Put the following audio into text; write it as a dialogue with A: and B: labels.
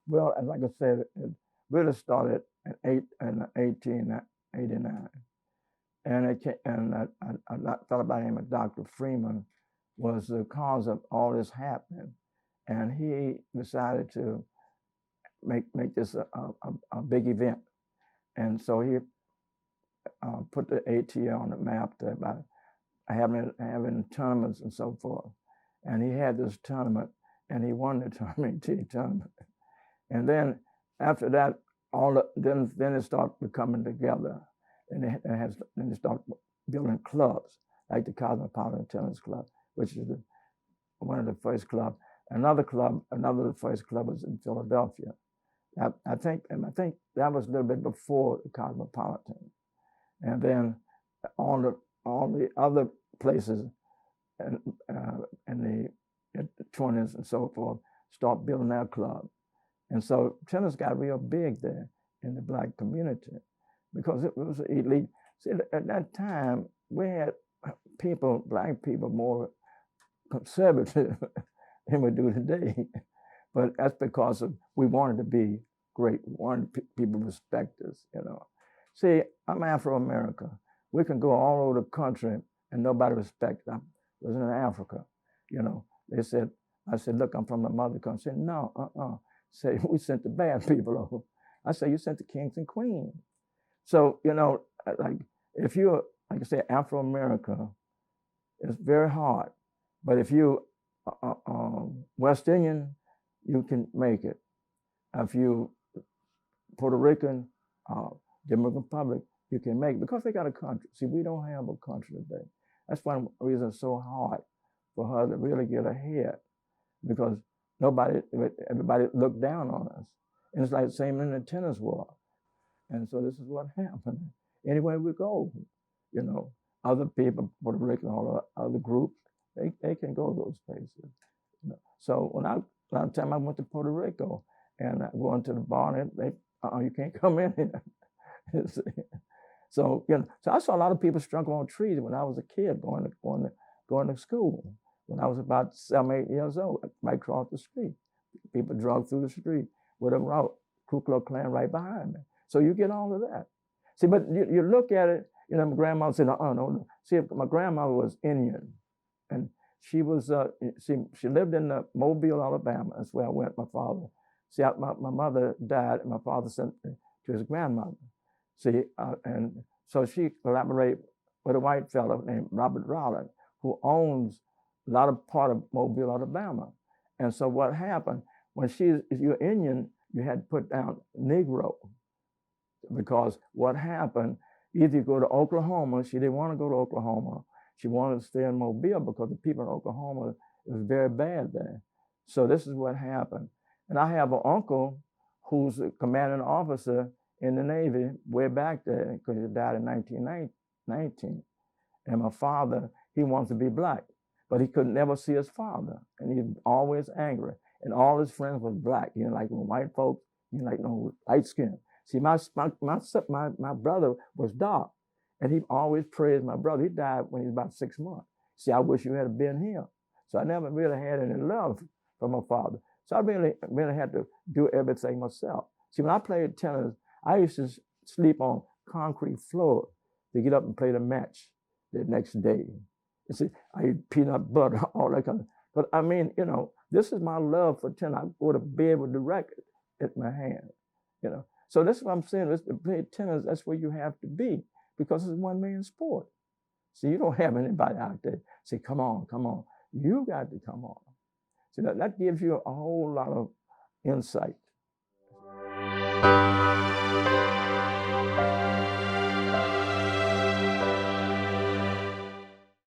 A: Well, and like I said, it really started in 1889, and I thought about him. Dr. Freeman was the cause of all this happening, and he decided to make this a big event, and so he put the ATL on the map by having tournaments and so forth. And he had this tournament, and he won the tournament. And then after that, then it started coming together, and then they started building clubs like the Cosmopolitan Tennis Club, which is one of the first clubs. Another of the first club was in Philadelphia. I think that was a little bit before the Cosmopolitan, and then all the other places and the 20s and so forth start building their club. And so tennis got real big there in the Black community because it was elite. See, at that time, we had Black people, more conservative than we do today. But that's because we wanted to be great. We wanted people to respect us, you know. See, I'm Afro-American. We can go all over the country and nobody respects us. I was in Africa, you know. I said, look, I'm from the mother country. I said, no, Say, we sent the bad people over. I said, you sent the kings and queens. So, you know, like if you're, like I say, Afro-American, it's very hard. But if you West Indian, you can make it. If you Puerto Rican, Dominican Republic, you can make it because they got a country. See, we don't have a country today. That's one reason it's so hard for her to really get ahead, because everybody looked down on us. And it's like the same in the tennis world. And so this is what happened. Anywhere we go, you know, other people, Puerto Rican, all other groups, they can go to those places. You know? So last time I went to Puerto Rico and I go into the bar, and you can't come in here. So, you know, so I saw a lot of people struggle on trees when I was a kid going to school. When I was about 7, 8 years old, I might cross the street. People drug through the street with a route, Ku Klux Klan right behind me. So you get all of that. See, but you look at it, you know, my grandmother said, no. See, my grandmother was Indian, and she was, she lived in Mobile, Alabama. That's where I went, my father. See, my mother died, and my father sent me to his grandmother. See, and so she collaborated with a white fellow named Robert Ryland, who owns a lot of part of Mobile, Alabama. And so what happened, if you're Indian, you had to put down Negro, because what happened, either you go to Oklahoma. She didn't want to go to Oklahoma. She wanted to stay in Mobile because the people in Oklahoma, it was very bad there. So this is what happened. And I have an uncle who's a commanding officer in the Navy way back there, because he died in 1919. And my father, he wants to be Black, but he could never see his father. And he's always angry. And all his friends were Black. He didn't like white folks. He didn't like no light skin. See, my brother was dark, and he always praised my brother. He died when he was about 6 months. See, I wish you had been here. So I never really had any love for my father. So I really had to do everything myself. See, when I played tennis, I used to sleep on concrete floor to get up and play the match the next day. You see, I eat peanut butter, all that kind of. But I mean, you know, this is my love for tennis. I go to bed with the racket in my hand, you know. So that's what I'm saying. To play tennis, that's where you have to be, because it's a one-man sport. So you don't have anybody out there say, come on. You got to come on. So that gives you a whole lot of insight.